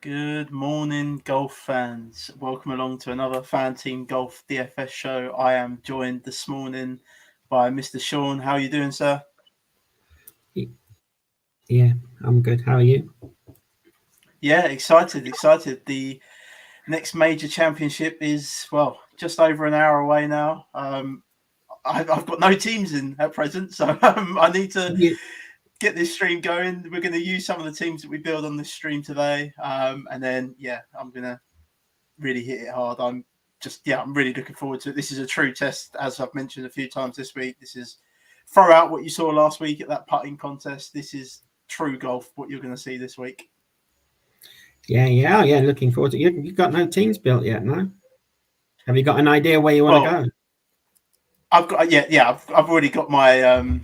Good morning, golf fans. Welcome along to another FanTeam Golf DFS show. I am joined this morning by Mr. Shaun. How are you doing, sir? Yeah, I'm good. How are you? Yeah, excited. The next major championship is, just over an hour away now. I've got no teams in at present, so I need to get this stream going. We're going to use some of the teams that we build on this stream today. And then, I'm going to really hit it hard. I'm really looking forward to it. This is a true test, as I've mentioned a few times this week. This is throw out what you saw last week at that putting contest. This is true golf, what you're going to see this week. Yeah. Looking forward to it. You've got no teams built yet, no? Have you got an idea where you want to go? I've got I've already got my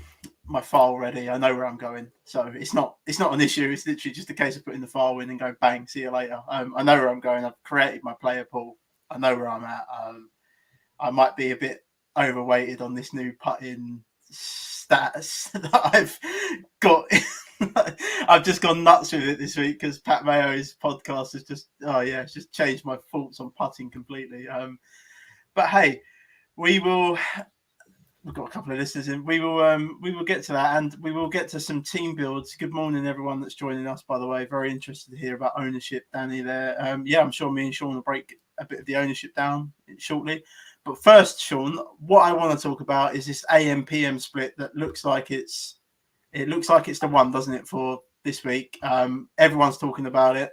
my file ready. I know where I'm going, so it's not an issue. It's literally just a case of putting the file in and go bang, see you later. I know where I'm going. I've created my player pool. I know where I'm at. I might be a bit overweighted on this new putting stats that I've got. I've just gone nuts with it this week because Pat Mayo's podcast has it's just changed my thoughts on putting completely. But hey, we've got a couple of listeners in. We will get to that, and we will get to some team builds. Good morning, everyone that's joining us. By the way, very interested to hear about ownership, Danny. There, I'm sure me and Shaun will break a bit of the ownership down shortly. But first, Shaun, what I want to talk about is this AM/PM split that looks like it's the one, doesn't it, for this week? Everyone's talking about it.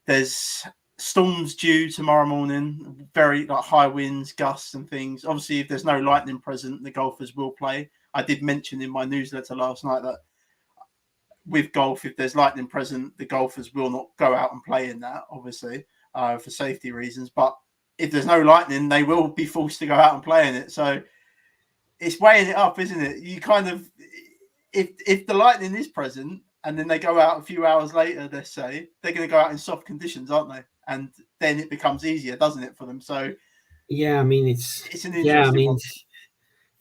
There's storms due tomorrow morning, very high winds, gusts and things. Obviously, if there's no lightning present, the golfers will play. I did mention in my newsletter last night that with golf, if there's lightning present, the golfers will not go out and play in that, obviously, for safety reasons. But if there's no lightning, they will be forced to go out and play in it. So it's weighing it up, isn't it? You kind of, if the lightning is present and then they go out a few hours later, let's say, they're going to go out in soft conditions, aren't they? And then it becomes easier, doesn't it, for them? So yeah, I mean it's an interesting one.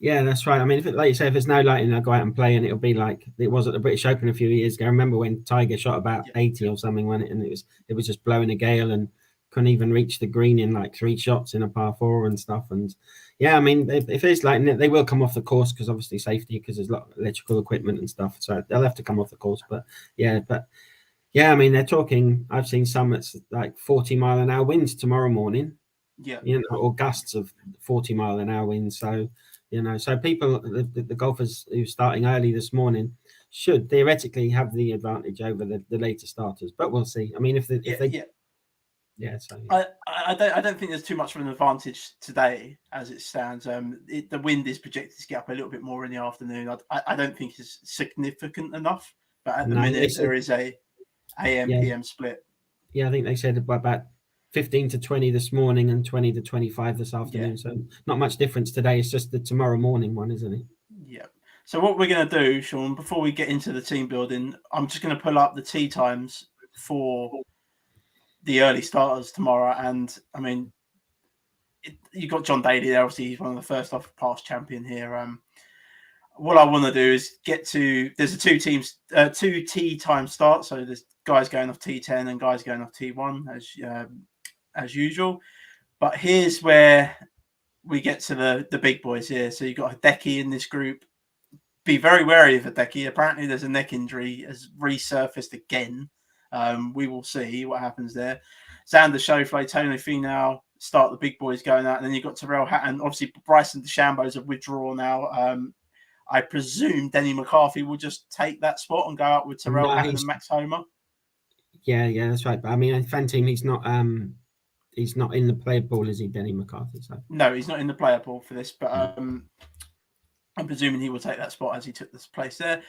Yeah, that's right. I mean, like you say, if there's no lightning, I'll go out and play, and it'll be like it was at the British Open a few years ago. I remember when Tiger shot about 80 or something, and it was just blowing a gale and couldn't even reach the green in like 3 shots in a par 4 and stuff. And yeah, I mean, if there's lightning, they will come off the course because obviously safety, because there's a lot of electrical equipment and stuff, so they'll have to come off the course. But yeah, I mean, they're talking. I've seen some that's like 40-mile-an-hour winds tomorrow morning. Yeah, or gusts of 40-mile-an-hour winds. So. So people, the golfers who are starting early this morning should theoretically have the advantage over the later starters, but we'll see. I mean, if they, I don't think there's too much of an advantage today as it stands. The wind is projected to get up a little bit more in the afternoon. I don't think it's significant enough, but at the minute there is a AM/PM split. Yeah, I think they said about 15 to 20 this morning and 20 to 25 this afternoon. So not much difference today. It's just the tomorrow morning one, isn't it? Yeah. So what we're going to do, Shaun, before we get into the team building, I'm just going to pull up the tee times for the early starters tomorrow. And I mean, you've got John Daly there. Obviously, he's one of the first off past champion here. What I want to do is get to, there's two tee time start. So there's guys going off T10 and guys going off T1 as usual. But here's where we get to the big boys here. So you've got Hideki in this group. Be very wary of Hideki. Apparently there's a neck injury has resurfaced again. We will see what happens there. Xander Schauffele, Tony Finau start the big boys going out. And then you've got Tyrrell Hatton. Obviously Bryson DeChambeau's a withdrawal now. I presume Denny McCarthy will just take that spot and go out with Tyrrell Hatton and Max Homa. Yeah, that's right. But I mean, FanTeam, he's not in the player pool, is he, Denny McCarthy? So. No, he's not in the player pool for this, but I'm presuming he will take that spot as he took this place there.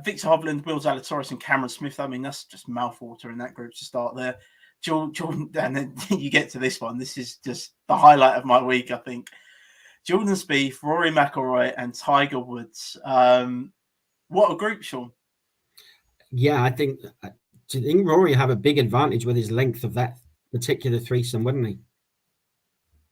Victor Hovland, Will Zalatoris, and Cameron Smith. I mean, that's just mouthwater in that group to start there. Jordan, and then you get to this one. This is just the highlight of my week, I think. Jordan Spieth, Rory McIlroy, and Tiger Woods. What a group, Shaun. Yeah, I think Rory have a big advantage with his length of that particular threesome, wouldn't he?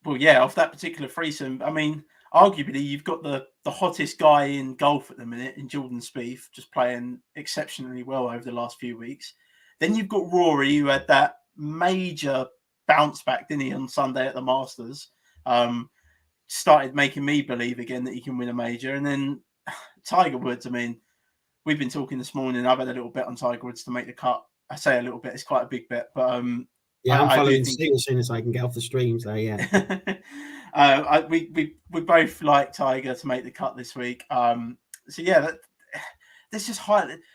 Well, yeah, off that particular threesome. I mean, arguably, you've got the hottest guy in golf at the minute in Jordan Spieth, just playing exceptionally well over the last few weeks. Then you've got Rory, who had that major bounce back, didn't he, on Sunday at the Masters? Started making me believe again that he can win a major. And then Tiger Woods, I mean, we've been talking this morning. I've had a little bet on Tiger Woods to make the cut. I say a little bit, it's quite a big bet, but I'm following suit as soon as I can get off the stream. So yeah, we both like Tiger to make the cut this week. So yeah, there's just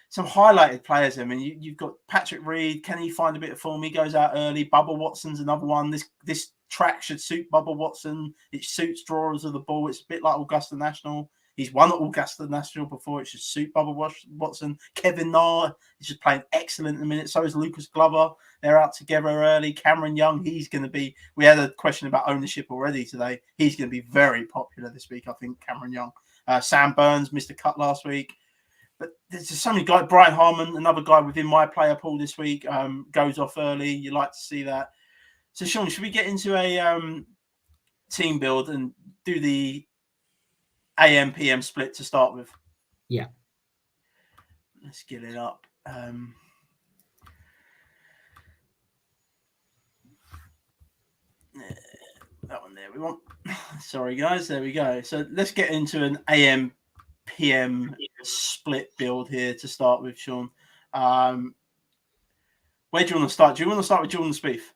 some highlighted players. I mean, you've got Patrick Reed. Can he find a bit of form? He goes out early. Bubba Watson's another one. This track should suit Bubba Watson. It suits drawers of the ball. It's a bit like Augusta National. He's won at Augusta National before. It should suit Bubba Watson. Kevin Na is just playing excellent in a minute. So is Lucas Glover. They're out together early. Cameron Young, he's going to be... We had a question about ownership already today. He's going to be very popular this week, I think, Cameron Young. Sam Burns missed a cut last week. But there's just so many guys. Brian Harmon, another guy within my player pool this week, goes off early. You like to see that. So, Shaun, should we get into a team build and do the AM PM split to start with? Yeah. Let's get it up. That one there we want. Sorry, guys. There we go. So let's get into an AM PM split build here to start with, Shaun. Where do you want to start? Do you want to start with Jordan Spieth?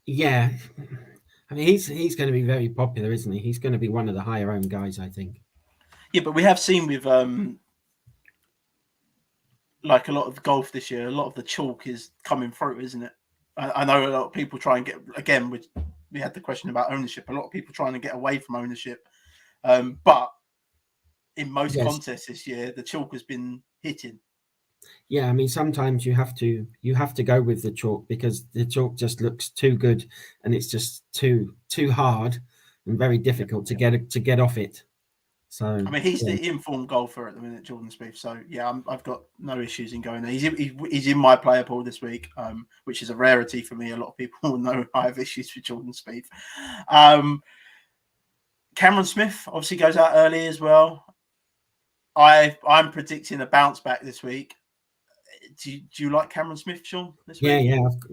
Yeah. I mean, he's going to be very popular, isn't he? He's going to be one of the higher owned guys, I think. Yeah, but we have seen with like a lot of golf this year, a lot of the chalk is coming through, isn't it? I know a lot of people try and get, again, we had the question about ownership. A lot of people trying to get away from ownership. But in most contests this year, the chalk has been hitting. Yeah, I mean, sometimes you have to go with the chalk because the chalk just looks too good, and it's just too hard and very difficult to get off it. So I mean, he's the informed golfer at the minute, Jordan Spieth. So yeah, I've got no issues in going there. He's in my player pool this week, which is a rarity for me. A lot of people will know I have issues with Jordan Spieth. Cameron Smith obviously goes out early as well. I'm predicting a bounce back this week. Do you like Cameron Smith, Shaun? This week?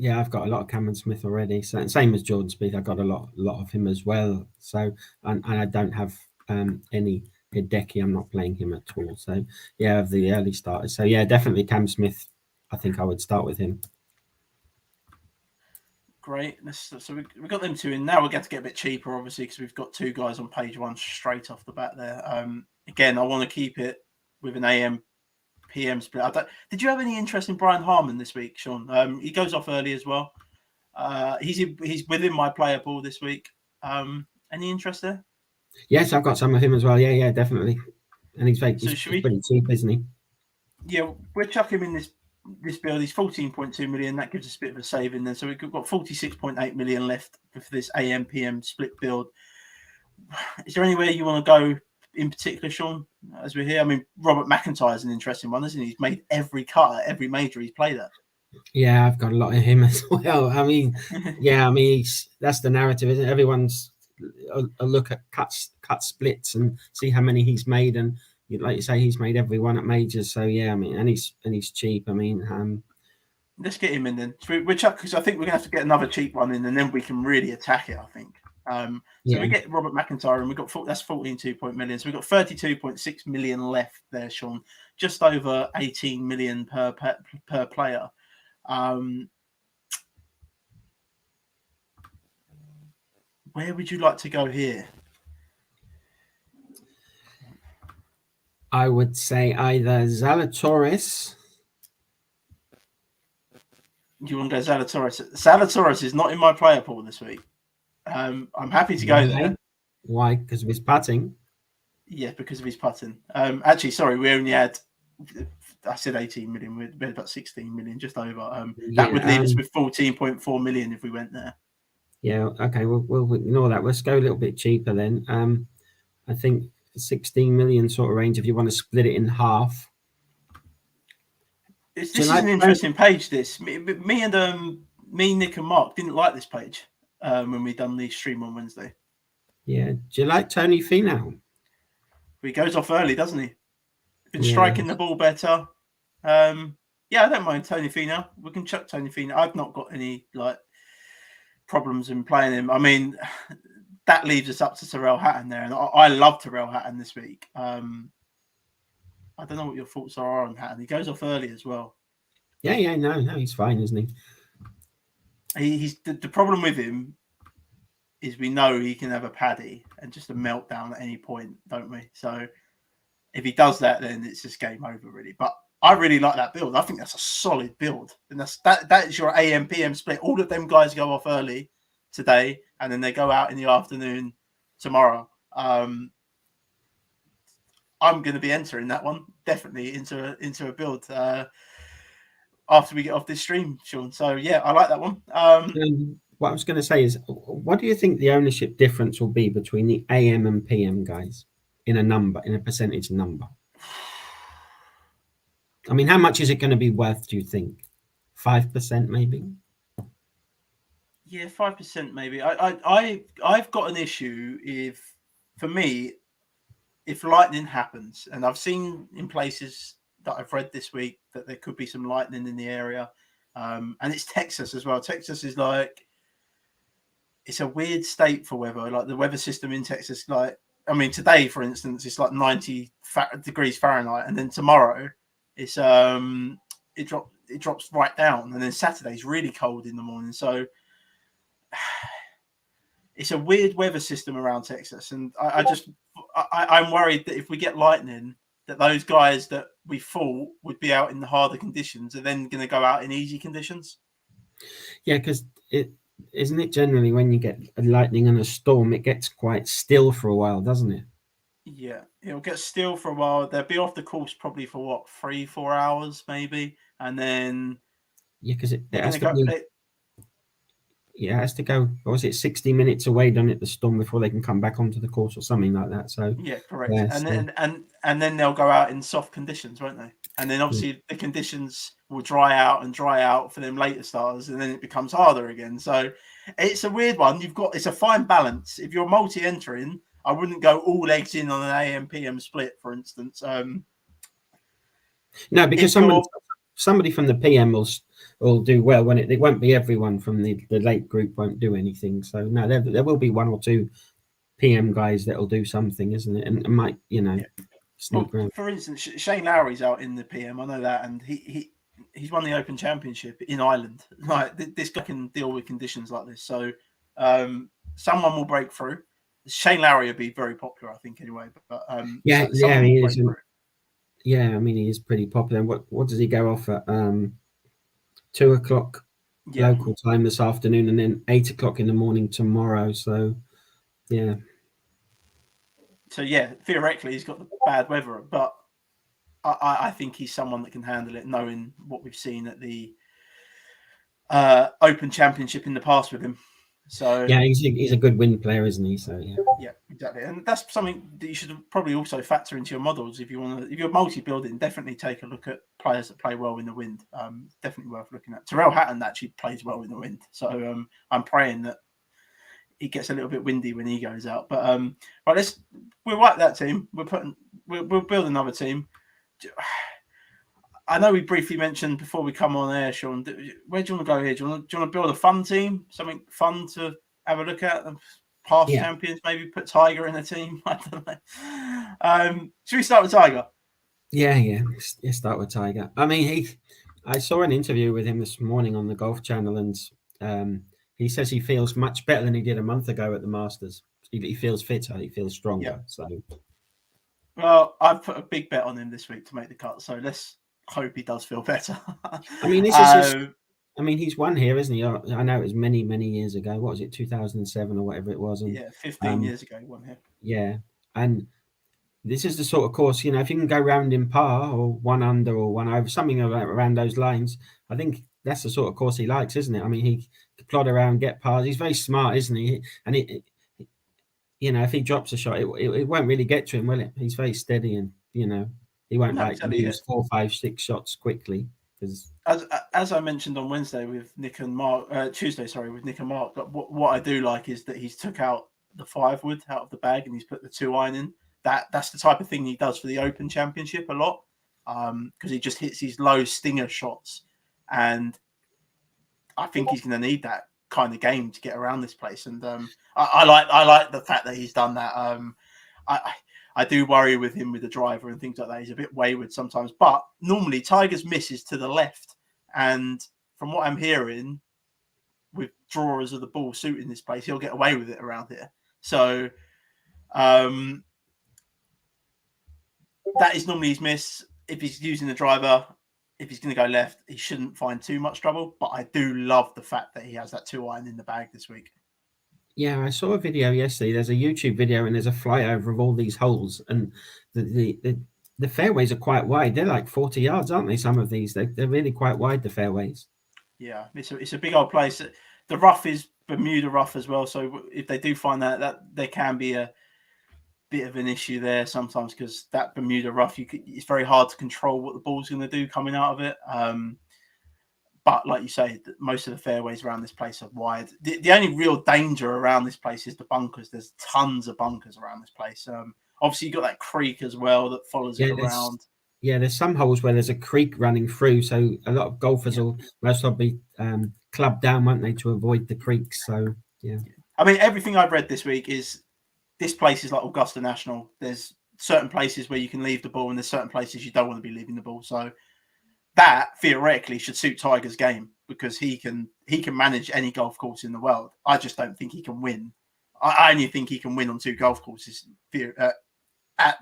I've got a lot of Cameron Smith already. So same as Jordan Spieth, I've got a lot of him as well. So and I don't have any Hideki. I'm not playing him at all. So yeah, of the early starters. So yeah, definitely Cam Smith. I think I would start with him. Great. So we got them two in. Now we're going to get a bit cheaper, obviously, because we've got two guys on page one straight off the bat there. Again, I want to keep it with an AM PM split. Did you have any interest in Brian Harmon this week, Shaun? He goes off early as well. He's within my player pool this week. Any interest there? Yes, I've got some of him as well. Yeah, definitely. And he's pretty cheap, isn't he? Yeah, we're chucking him in this build. He's 14.2 million. That gives us a bit of a saving there. So we've got 46.8 million left for this AM PM split build. Is there anywhere you want to go in particular, Shaun, as we're here? I mean, Robert McIntyre is an interesting one, isn't he? He's made every cut at every major he's played at. Yeah, I've got a lot of him as well. I mean, that's the narrative, isn't it? Everyone's a look at cut splits and see how many he's made, and like you say, he's made every one at majors. So yeah, I mean, and he's cheap. I mean, let's get him in then. Because I think we're gonna have to get another cheap one in, and then we can really attack it, I think. We get Robert McIntyre, and that's 14.2 million. So we've got 32.6 million left there, Shaun. Just over 18 million per player. Where would you like to go here? I would say either Zalatoris. You want to go Zalatoris? Zalatoris is not in my player pool this week. I'm happy to go there. Why? Because of his putting? Yeah, because of his putting. Actually, sorry, we only had, I said 18 million. We had about 16 million, just over. That would leave us with 14.4 million if we went there. Yeah, okay, we'll ignore that. Let's go a little bit cheaper then. I think 16 million sort of range if you want to split it in half. This is an interesting page, this. Me, Nick and Mark didn't like this page when we done the stream on Wednesday. Yeah. Do you like Tony Finau? He goes off early, doesn't he? Been striking the ball better. Yeah, I don't mind Tony Finau. We can chuck Tony Finau. I've not got any like problems in playing him. I mean, that leaves us up to Tyrrell Hatton there, and I love Tyrrell Hatton this week. I don't know what your thoughts are on Hatton. He goes off early as well. Yeah, no, he's fine, isn't he? He's the problem with him is we know he can have a paddy and just a meltdown at any point, don't we? So if he does that, then it's just game over, really. But I really like that build. I think that's a solid build, and that is your AM PM split. All of them guys go off early today, and then they go out in the afternoon tomorrow. I'm going to be entering that one definitely into a build after we get off this stream, Shaun. So yeah, I like that one. What I was going to say is, what do you think the ownership difference will be between the AM and PM guys in a percentage number? I mean, how much is it going to be worth, do you think? 5% maybe? Yeah, 5% maybe. I've got an issue for me, if lightning happens, and I've seen in places that I've read this week that there could be some lightning in the area, and it's Texas as well. Texas is like, it's a weird state for weather. Like the weather system in Texas, like, I mean, today, for instance, it's like 90 degrees Fahrenheit, and then tomorrow it's it drops right down, and then Saturday's really cold in the morning. So it's a weird weather system around Texas, and I'm worried that if we get lightning, that those guys that we thought would be out in the harder conditions are then going to go out in easy conditions. Yeah, because isn't it generally when you get a lightning and a storm, it gets quite still for a while, doesn't it? Yeah, it'll get still for a while. They'll be off the course probably for what, 3-4 hours maybe, and then because it they're has going to to go. Yeah, it has to go. Or was it 60 minutes away, done it, the storm, before they can come back onto the course or something like that? So yeah, correct. Yeah, and then they'll go out in soft conditions, won't they? And then obviously the conditions will dry out for them later starters, and then it becomes harder again. So it's a weird one. It's a fine balance. If you're multi-entering, I wouldn't go all eggs in on an AM PM split, for instance. No, because somebody from the PM will do well when it won't be everyone from the late group won't do anything. So no, there will be one or two PM guys that will do something, isn't it? And might sneak around. For instance, Shane Lowry's out in the PM. I know that, and he's won the Open Championship in Ireland. Like this guy can deal with conditions like this. So someone will break through. Shane Lowry will be very popular, I think, anyway. But he is. Yeah, I mean, he is pretty popular. What does he go off at? 2:00 local time this afternoon, and then 8:00 in the morning tomorrow. So, yeah. So yeah, theoretically, he's got the bad weather, but I think he's someone that can handle it, knowing what we've seen at the Open Championship in the past with him. So yeah, he's a good win player, isn't he? So yeah, exactly, and that's something that you should probably also factor into your models if you're multi-building. Definitely take a look at players that play well in the wind. Definitely worth looking at. Tyrrell Hatton actually plays well in the wind, so I'm praying that it gets a little bit windy when he goes out. But right, we'll wipe that team. We'll build another team. I know we briefly mentioned before we come on air, Shaun. Where do you want to go here? Do you want to build a fun team? Something fun to have a look at? Past champions, maybe put Tiger in a team. I don't know. Should we start with Tiger? Yeah. Start with Tiger. I mean, I saw an interview with him this morning on the Golf Channel, and he says he feels much better than he did a month ago at the Masters. He feels fitter. He feels stronger. Yeah. So, well, I've put a big bet on him this week to make the cut. So let's hope he does feel better. I mean, he's won here, isn't he? I know it was many years ago. What was it, 2007 or whatever it was? And, 15 years ago he won here. Yeah, and this is the sort of course, if you can go round in par or 1 under or 1 over, something around those lines, I think that's the sort of course he likes, isn't it? I mean, he can plod around, get pars. He's very smart, isn't he? And if he drops a shot, it won't really get to him, will it? He's very steady, and he won't lose 4, 5, 6 shots quickly. Because as I mentioned on Wednesday with Nick and Mark, Tuesday, with Nick and Mark. But what I do like is that he's took out the 5 wood out of the bag and he's put the 2 iron in. That's the type of thing he does for the Open Championship a lot. because he just hits these low stinger shots, and I think he's going to need that kind of game to get around this place. And I like the fact that he's done that. I do worry with him with the driver and things like that. He's a bit wayward sometimes, but normally Tiger's misses to the left, and from what I'm hearing, with drawers of the ball suiting this place, he'll get away with it around here. So that is normally his miss. If he's using the driver, if he's going to go left, he shouldn't find too much trouble. But I do love the fact that he has that 2-iron in the bag this week. Yeah, I saw a video yesterday. There's a YouTube video and there's a flyover of all these holes, and the fairways are quite wide. They're like 40 yards, aren't they? Some of these, they're really quite wide, the fairways. Yeah, it's a big old place. The rough is Bermuda rough as well. So if they do find that there can be a bit of an issue there sometimes, because that Bermuda rough, it's very hard to control what the ball's going to do coming out of it. But like you say, most of the fairways around this place are wide. The only real danger around this place is the bunkers. There's tons of bunkers around this place. Obviously, you've got that creek as well that follows it around. Yeah, there's some holes where there's a creek running through, so a lot of golfers will most probably club down, won't they, to avoid the creeks. So, yeah. I mean, everything I've read this week is this place is like Augusta National. There's certain places where you can leave the ball, and there's certain places you don't want to be leaving the ball. So that theoretically should suit Tiger's game, because he can manage any golf course in the world. I just don't think he can win. I only think he can win on 2 golf courses at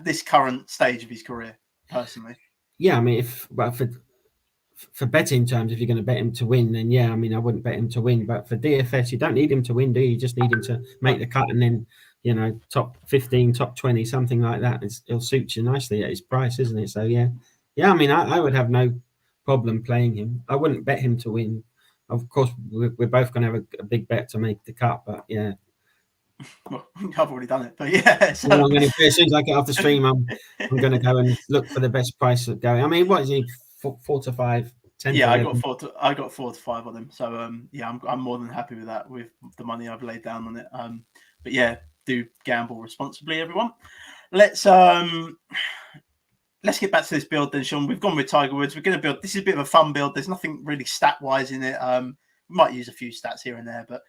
this current stage of his career, personally. Yeah, I mean, for betting terms, if you're going to bet him to win, then yeah, I mean, I wouldn't bet him to win. But for DFS, you don't need him to win, do you? You just need him to make the cut, and then, you know, top 15, top 20, something like that. It'll suit you nicely at his price, isn't it? So yeah, I mean, I would have no problem playing him. I wouldn't bet him to win. Of course, we're both going to have a big bet to make the cut, but yeah. Well, I've already done it, but yeah. So. Well, as soon as I get off the stream, I'm going to go and look for the best price of going. I mean, what is he? 4 to 5, 10 yeah, to I got 4 to 5 on him. So yeah, I'm more than happy with that, with the money I've laid down on it. But yeah, do gamble responsibly, everyone. Let's get back to this build then, Shaun. We've gone with Tiger Woods. We're going to build. This is a bit of a fun build. There's nothing really stat wise in it. We might use a few stats here and there, but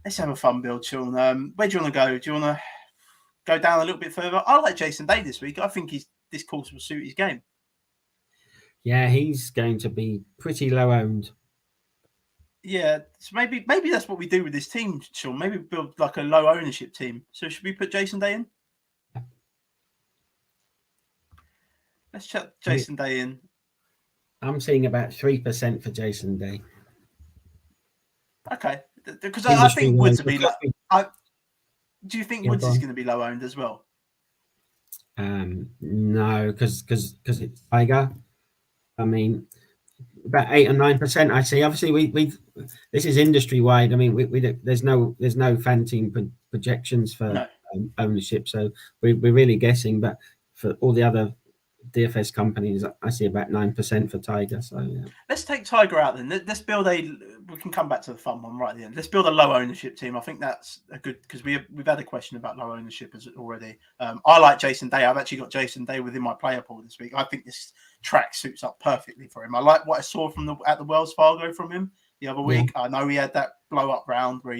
let's have a fun build, Shaun. Where do you want to go? Do you want to go down a little bit further? I like Jason Day this week. I think this course will suit his game. Yeah, he's going to be pretty low owned. Yeah, so maybe that's what we do with this team, Shaun. Maybe build like a low ownership team. So should we put Jason Day in? Let's chuck Jason Day in. I'm seeing about 3% for Jason Day. Okay, because I think Woods will be low. Do you think Woods is going to be low owned as well? No, because it's Tiger. I mean, about 8 or 9%. I see. Obviously, we this is industry wide. I mean, we there's no FanTeam projections for ownership, so we're really guessing. But for all the other DFS companies, I see about 9% for Tiger. So yeah. Let's take Tiger out then. Let's build we can come back to the fun one right at the end. Let's build a low ownership team. I think that's a good, because we've had a question about low ownership already. I like Jason Day. I've actually got Jason Day within my player pool this week. I think this track suits up perfectly for him. I like what I saw at the Wells Fargo from him the other week. Yeah. I know he had that blow up round where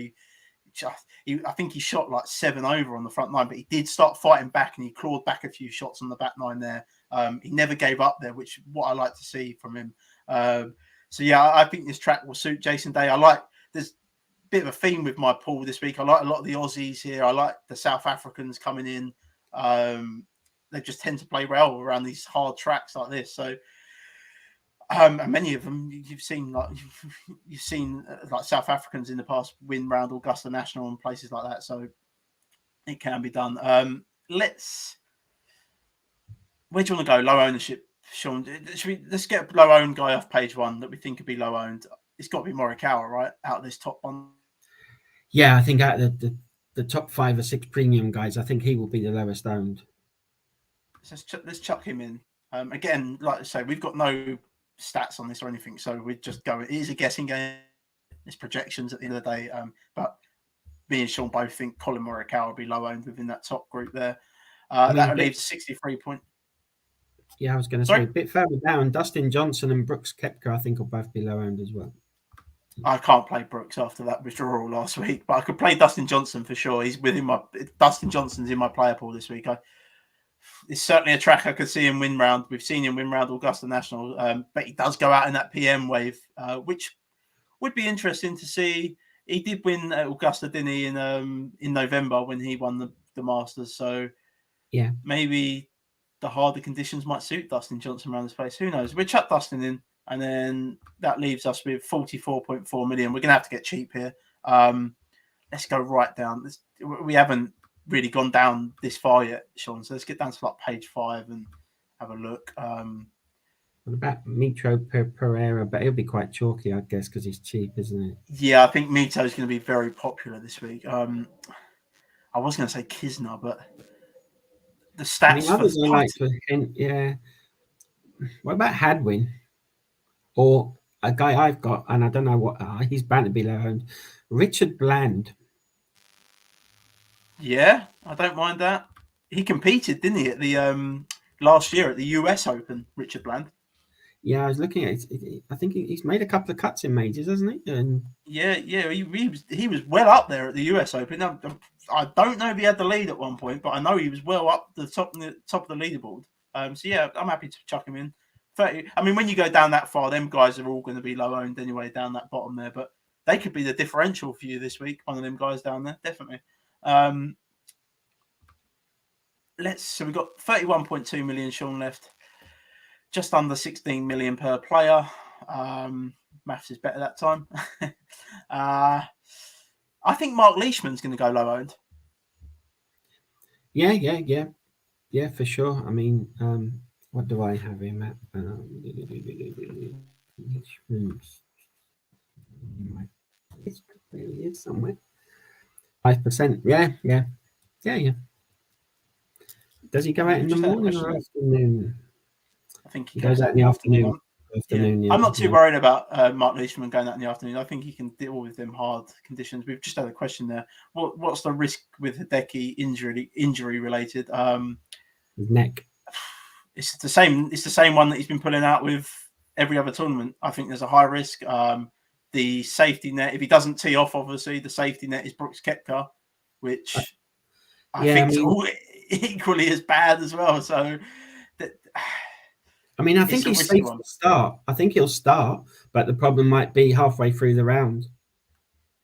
I think he shot like 7 over on the front nine, but he did start fighting back and he clawed back a few shots on the back nine there. He never gave up there, which is what I like to see from him. So yeah, I think this track will suit Jason Day. There's a bit of a theme with my pool this week. I like a lot of the Aussies here. I like the South Africans coming in. They just tend to play well around these hard tracks like this. So, and many of them you've seen like South Africans in the past win round Augusta National and places like that. So it can be done. Where do you want to go? Low ownership, Shaun. Let's get a low owned guy off page 1 that we think could be low owned. It's got to be Morikawa, right? Out of this top one. Yeah, I think out of the top 5 or 6 premium guys, I think he will be the lowest owned. Let's chuck him in. Again, like I say, we've got no stats on this or anything, so we're just going. It is a guessing game. It's projections at the end of the day. But me and Shaun both think Colin Morikawa will be low owned within that top group there. That would leave 63 point. Yeah, I was going to say a bit further down, Dustin Johnson and Brooks Koepka, I think, will both be low owned as well. I can't play Brooks after that withdrawal last week, but I could play Dustin Johnson for sure. Dustin Johnson's in my player pool this week. It's certainly a track I could see him win round. We've seen him win round Augusta National, but he does go out in that PM wave, which would be interesting to see. He did win Augusta, didn't he, in November when he won the Masters. So yeah, maybe the harder conditions might suit Dustin Johnson around this place. Who knows? We'll chuck Dustin in, and then that leaves us with 44.4 million. We're going to have to get cheap here. Let's go right down. We haven't really gone down this far yet, Shaun. So let's get down to like page 5 and have a look. What about Mitro Pereira? But he'll be quite chalky, I guess, because he's cheap, isn't it? Yeah, I think Mito is going to be very popular this week. I was going to say Kisner, but the stats for him, yeah. What about Hadwin? Or a guy I've got, and I don't know what he's bound to be low owned. Richard Bland. Yeah, I don't mind that. He competed, didn't he, at the last year at the US Open, Richard Bland? Yeah, I was looking at it. I think he's made a couple of cuts in majors, hasn't he? And yeah, he was well up there at the US Open. I don't know if he had the lead at one point, but I know he was well up the top of the leaderboard. So yeah, I'm happy to chuck him in. 30. I mean, when you go down that far, them guys are all going to be low owned anyway down that bottom there. But they could be the differential for you this week. One of them guys down there, definitely. So we've got 31.2 million, Shaun, left. Just under 16 million per player. Maths is better that time. I think Mark Leishman's going to go low owned. Yeah, for sure. I mean, what do I have him at? There he is somewhere. 5%. Yeah. Does he go out in the morning or afternoon? I think he goes out in the afternoon. Yeah. I'm not too worried about Mark Leishman going out in the afternoon. I think he can deal with them hard conditions. We've just had a question there. What's the risk with Hideki injury related? His neck. It's the same one that he's been pulling out with every other tournament. I think there's a high risk. The safety net, if he doesn't tee off, obviously the safety net is Brooks Koepka, which I think is equally as bad as well. So, I mean, I think he's safe to start. I think he'll start, but the problem might be halfway through the round.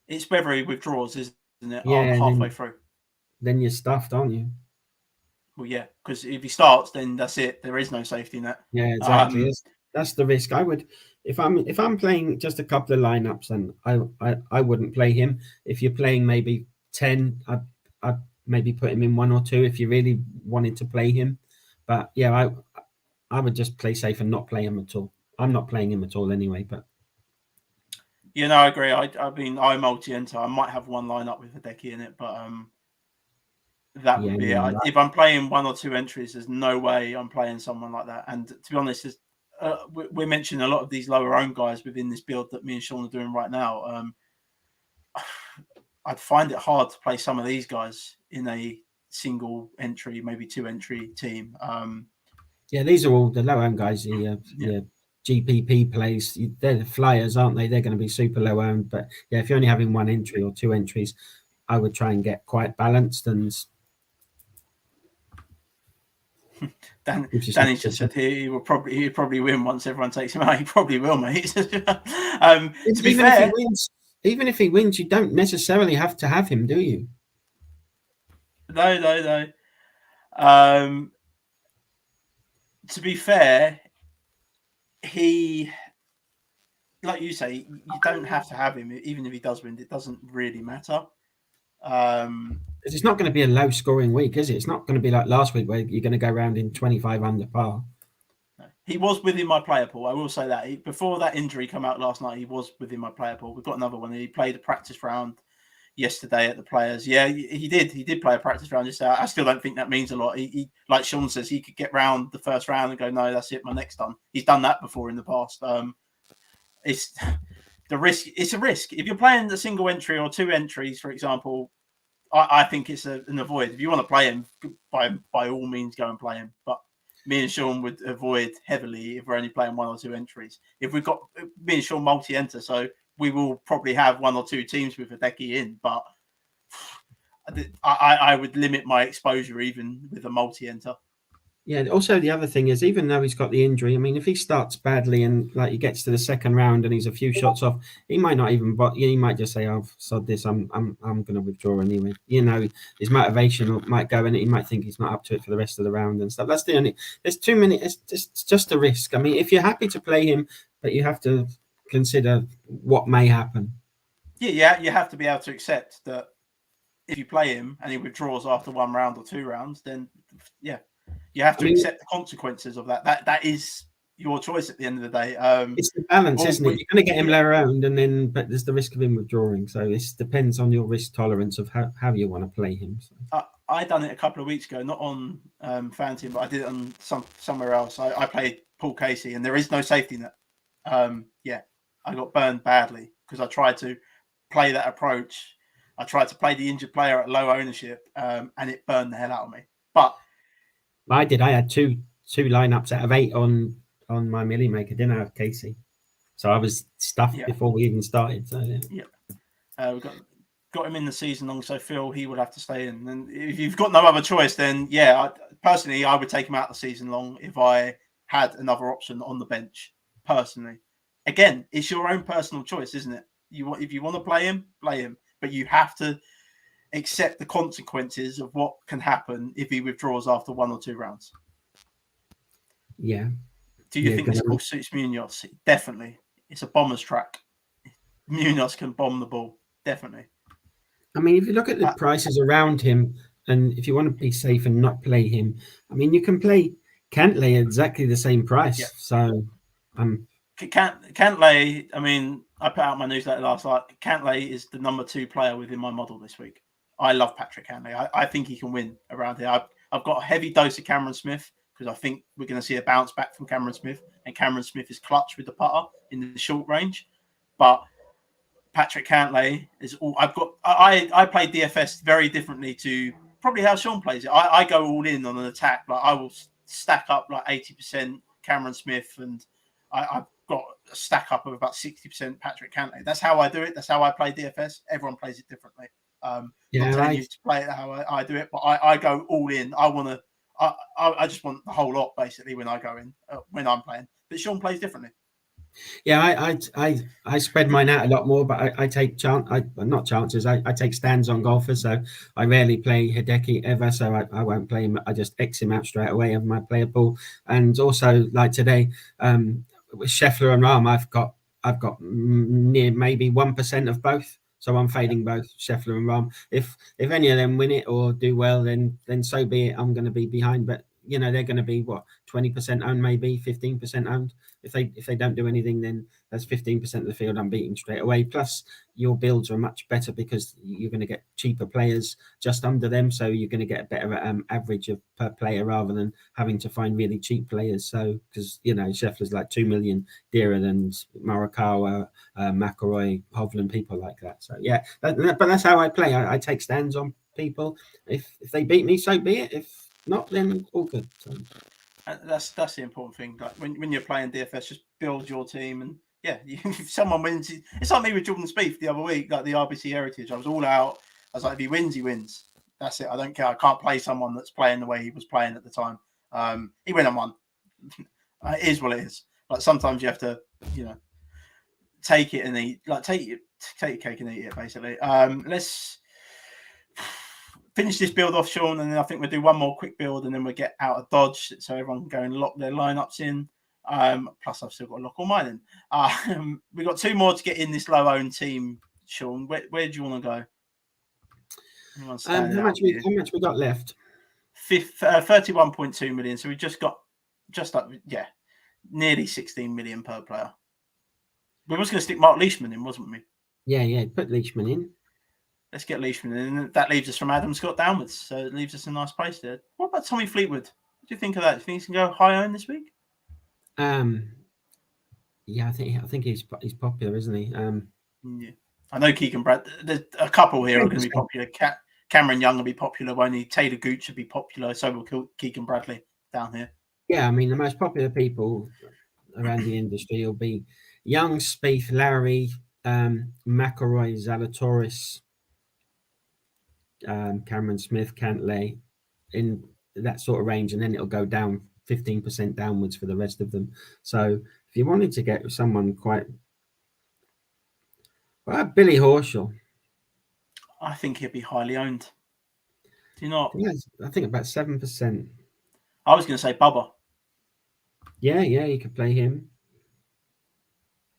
It's whether he withdraws, isn't it? Yeah, halfway through. Then you're stuffed, aren't you? Well, yeah, because if he starts, then that's it. There is no safety net. Yeah, exactly. That's the risk. I would, if I'm playing just a couple of lineups, then I wouldn't play him. If you're playing maybe 10, I'd maybe put him in 1 or 2 if you really wanted to play him. But yeah, I would just play safe and not play him at all. I'm not playing him at all anyway. But yeah, no, I agree. I mean, I multi-enter. I might have one lineup with Hideki in it, but that would be it. If I'm playing 1 or 2 entries, there's no way I'm playing someone like that. And to be honest, we're mentioning a lot of these lower owned guys within this build that me and Shaun are doing right now. I'd find it hard to play some of these guys in a single entry, maybe 2 entry team. Yeah, these are all the low owned guys. GPP plays. They're the flyers, aren't they? They're going to be super low owned. But yeah, if you're only having 1 entry or 2 entries, I would try and get quite balanced. And Danny just said he'll probably win once everyone takes him out. He probably will, mate. To be fair, even if he wins, you don't necessarily have to have him, do you? No. To be fair, he, like you say, you don't have to have him. Even if he does win, it doesn't really matter. It's not going to be a low scoring week, is it? It's not going to be like last week where you're going to go around in 25 under par. He was within my player pool. I will say that. Before that injury came out last night, he was within my player pool. We've got another one. He played a practice round yesterday at the Players. Yeah, he did. He did play a practice round yesterday. I still don't think that means a lot. He like Shaun says, he could get round the first round and go, no, that's it, my next done. He's done that before in the past. It's the risk. It's a risk. If you're playing the single entry or 2 entries, for example, I think it's an avoid. If you want to play him, by all means, go and play him. But me and Shaun would avoid heavily if we're only playing 1 or 2 entries. If we've got me and Shaun multi-enter, so we will probably have 1 or 2 teams with a decky in, but I would limit my exposure even with a multi-enter. Yeah. Also, the other thing is, even though he's got the injury, I mean, if he starts badly and like he gets to the second round and he's a few shots off, he might not even. But he might just say, "I've sod this. I'm going to withdraw anyway." You know, his motivation might go, and he might think he's not up to it for the rest of the round and stuff. That's the only. There's too many. It's just a risk. I mean, if you're happy to play him, but you have to consider what may happen. Yeah, you have to be able to accept that if you play him and he withdraws after 1 round or 2 rounds, then yeah. You have to accept the consequences of that. That is your choice at the end of the day. It's the balance, isn't it? You're going to get him low round, but there's the risk of him withdrawing. So it depends on your risk tolerance of how you want to play him. So. I done it a couple of weeks ago, not on FanTeam, but I did it on somewhere else. I played Paul Casey, and there is no safety net. I got burned badly because I tried to play that approach. I tried to play the injured player at low ownership, and it burned the hell out of me. But I did. I had two lineups out of 8 on my Millie Maker. Didn't have Casey, so I was stuffed before we even started. So we got him in the season long, so Phil he would have to stay in. And if you've got no other choice, then personally I would take him out the season long if I had another option on the bench. Personally, again, it's your own personal choice, isn't it? If you want to play him, but you have to accept the consequences of what can happen if he withdraws after 1 or 2 rounds. Yeah. Do you think this ball suits Munoz? Definitely. It's a bomber's track. Munoz can bomb the ball. Definitely. I mean, if you look at the prices around him, and if you want to be safe and not play him, I mean, you can play Cantlay at exactly the same price. Yeah. So, Cantlay, I mean, I put out my newsletter last night. Cantlay is the number 2 player within my model this week. I love Patrick Cantlay. I think he can win around here. I've got a heavy dose of Cameron Smith because I think we're going to see a bounce back from Cameron Smith, and Cameron Smith is clutch with the putter in the short range. But Patrick Cantlay is all I've got. I play DFS very differently to probably how Shaun plays it. I go all in on an attack. Like I will stack up like 80% Cameron Smith, and I've got a stack up of about 60% Patrick Cantlay. That's how I do it. That's how I play DFS. Everyone plays it differently. Not telling you to play it how I do it, but I go all in. I just want the whole lot basically when I go in when I'm playing. But Shaun plays differently. Yeah, I spread mine out a lot more, but I take not chances. I take stands on golfers, so I rarely play Hideki ever. So I won't play him. I just X him out straight away of my player pool. And also like today, with Scheffler and Rahm, I've got near maybe 1% of both. So I'm fading both Scheffler and Rahm. If any of them win it or do well, then so be it. I'm going to be behind, but they're going to be 20% owned, maybe 15% owned. If they don't do anything, then that's 15% of the field I'm beating straight away. Plus, your builds are much better because you're going to get cheaper players just under them, so you're going to get a better average of per player rather than having to find really cheap players. So because Scheffler's like 2 million dearer than Morikawa, McIlroy, Hovland, people like that. So yeah, but that's how I play. I take stands on people. If they beat me, so be it. If not, then all good. So. That's the important thing. Like when you're playing DFS, just build your team, and if someone wins, it's like me with Jordan Spieth the other week, like the RBC Heritage. I was all out. I was like, if he wins, he wins. That's it. I don't care. I can't play someone that's playing the way he was playing at the time. He went and won. It is what it is. Like sometimes you have to, take it and eat. Like take your cake and eat it. Basically. Let's finish this build off, Shaun, and then I think we'll do one more quick build and then we'll get out of Dodge so everyone can go and lock their lineups in. Plus, I've still got to lock all mine in. We've got 2 more to get in this low-owned team, Shaun. Where do you want to go? How much we got left? 31.2 million. So we just got nearly 16 million per player. We was going to stick Mark Leishman in, wasn't we? Yeah, put Leishman in. Let's get Leishman in. And that leaves us from Adam Scott downwards. So it leaves us in a nice place there. What about Tommy Fleetwood? What do you think of that? Do you think he can go high owned this week? Yeah, I think he's popular, isn't he? Yeah. I know Keegan Brad. There's a couple here are going to be popular. Cameron Young will be popular, won't he? Taylor Gooch should be popular. So will Keegan Bradley down here. Yeah, I mean, the most popular people around the industry will be Young, Spieth, Lowry, McIlroy, Zalatoris, Cameron Smith, Cantlay, in that sort of range, and then it'll go down 15% downwards for the rest of them. So if you wanted to get someone quite, well, Billy Horschel, I think he'll be highly owned. Do you not? I think about 7%. I was going to say Bubba. Yeah, you could play him.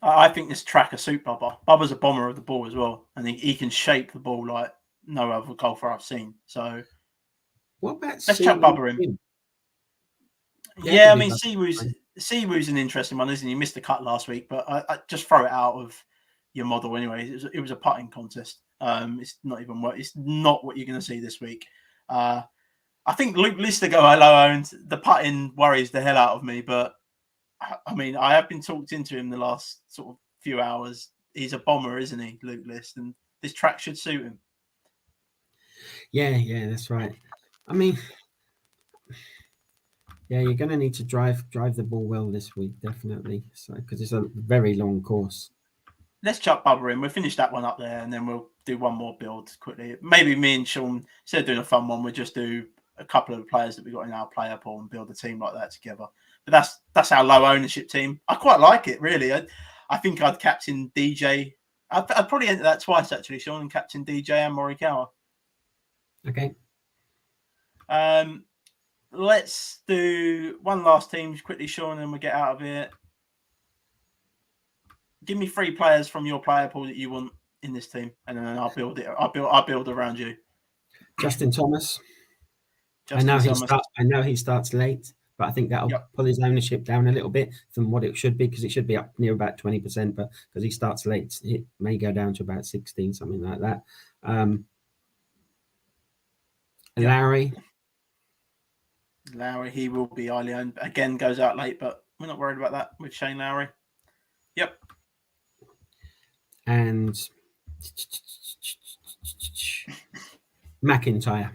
I think this track will suit Bubba. Bubba's a bomber of the ball as well, and he can shape the ball like no other golfer I've seen. So what about let's chuck Bubba in. Yeah, I mean, Siwoo's an interesting one, isn't he? He missed the cut last week, but I just throw it out of your model anyway. It was a putting contest. It's not even what it's not what you're going to see this week. I think Luke Lister go low owned. The putting worries the hell out of me, but I mean, I have been talked into him the last sort of few hours. He's a bomber, isn't he, Luke List? And this track should suit him. Yeah, that's right. I mean, yeah, you're going to need to drive the ball well this week, definitely. So because it's a very long course. Let's chuck Bubba in. We'll finish that one up there, and then we'll do one more build quickly. Maybe me and Shaun, instead of doing a fun one, we'll just do a couple of the players that we got in our player pool and build a team like that together. But that's our low ownership team. I quite like it, really. I think I'd captain DJ. I'd probably enter that twice, actually, Shaun, and captain DJ and Morikawa. Okay. Let's do one last team quickly, Shaun, and we'll get out of here. Give me 3 players from your player pool that you want in this team, and then I'll build it. I'll build around you. Justin Thomas. I know he starts late, but I think that'll pull his ownership down a little bit from what it should be, because it should be up near about 20%, but because he starts late, it may go down to about 16, something like that. Lowry, he will be highly owned. Again, goes out late, but we're not worried about that with Shane Lowry. Yep. And Mcintyre.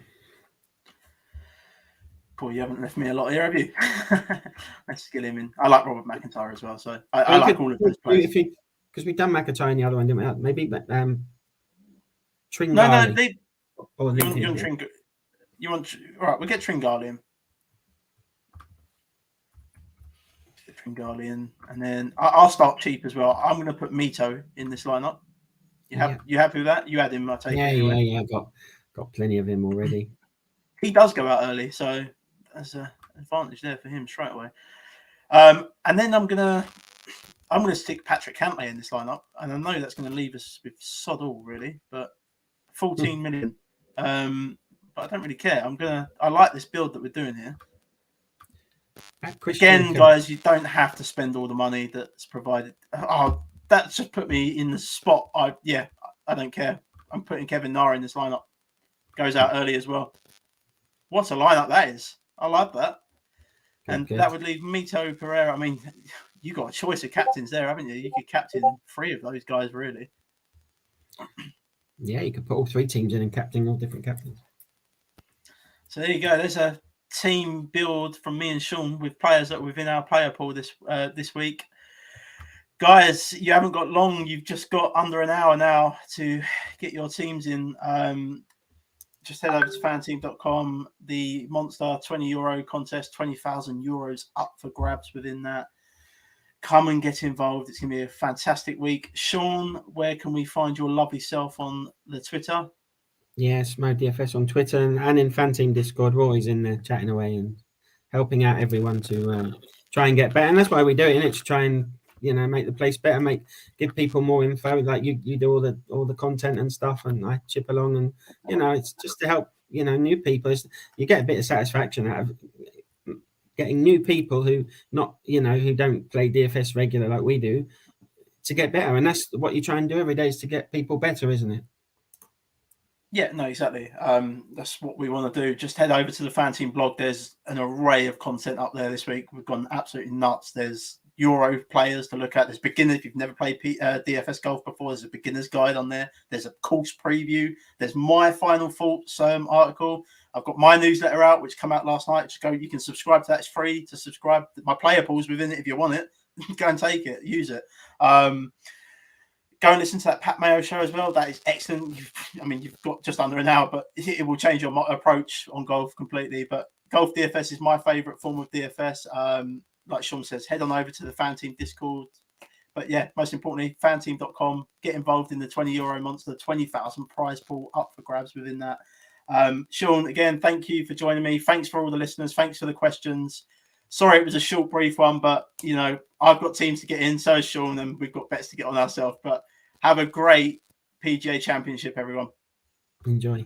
Cool, you haven't left me a lot here, have you? Let's get him in. I like Robert McIntyre as well, so I like all of those players. Because we've done McIntyre in the other one, didn't we? Maybe Tringali. No, you want all right, we'll get Tringali in. Tringali, and then I'll start cheap as well. I'm going to put Mito in this lineup. You happy with that? You had him, I take it. Anyway. Yeah. Got plenty of him already. He does go out early, so there's an advantage there for him straight away. And then I'm gonna stick Patrick Cantlay in this lineup, and I know that's going to leave us with sod all really, but 14 million. But I don't really care. I like this build that we're doing here. Again, guys, you don't have to spend all the money that's provided. Oh, that's just put me in the spot. I don't care. I'm putting Kevin Na in this lineup. Goes out early as well. What a lineup that is. I love that. And that would leave Mito, Pereira. I mean, you got a choice of captains there, haven't you? You could captain 3 of those guys, really. Yeah, you could put all 3 teams in and captain all different captains. So there you go. There's a team build from me and Shaun with players that are within our player pool this week. Guys, you haven't got long. You've just got under an hour now to get your teams in. Just head over to FanTeam.com. The Monster €20 contest, 20,000 euros up for grabs within that. Come and get involved. It's going to be a fantastic week. Shaun, where can we find your lovely self on the Twitter? Yes, my DFS on Twitter and in FanTeam Discord. We're always in there chatting away and helping out everyone to try and get better. And that's why we do it, innit? To try and make the place better, give people more info. Like you do all the content and stuff, and I chip along, and it's just to help new people. You get a bit of satisfaction out of getting new people who don't play DFS regular like we do to get better, and that's what you try and do every day, is to get people better, isn't it? Yeah, no, exactly. That's what we want to do. Just head over to the FanTeam blog. There's an array of content up there this week. We've gone absolutely nuts. There's Euro players to look at. There's beginners. If you've never played DFS golf before, there's a beginner's guide on there. There's a course preview. There's my final thoughts article. I've got my newsletter out, which came out last night. Just go, you can subscribe to that. It's free to subscribe. My player pool's within it if you want it. Go and take it, use it. Go and listen to that Pat Mayo show as well. That is excellent. You've got just under an hour, but it will change your approach on golf completely. But golf DFS is my favourite form of DFS. Like Shaun says, head on over to the FanTeam Discord. But yeah, most importantly, fanteam.com. Get involved in the €20 monster, 20,000 prize pool up for grabs within that. Shaun, again, thank you for joining me. Thanks for all the listeners. Thanks for the questions. Sorry, it was a short, brief one, but I've got teams to get in, so is Shaun, and we've got bets to get on ourselves. But have a great PGA Championship, everyone. Enjoy.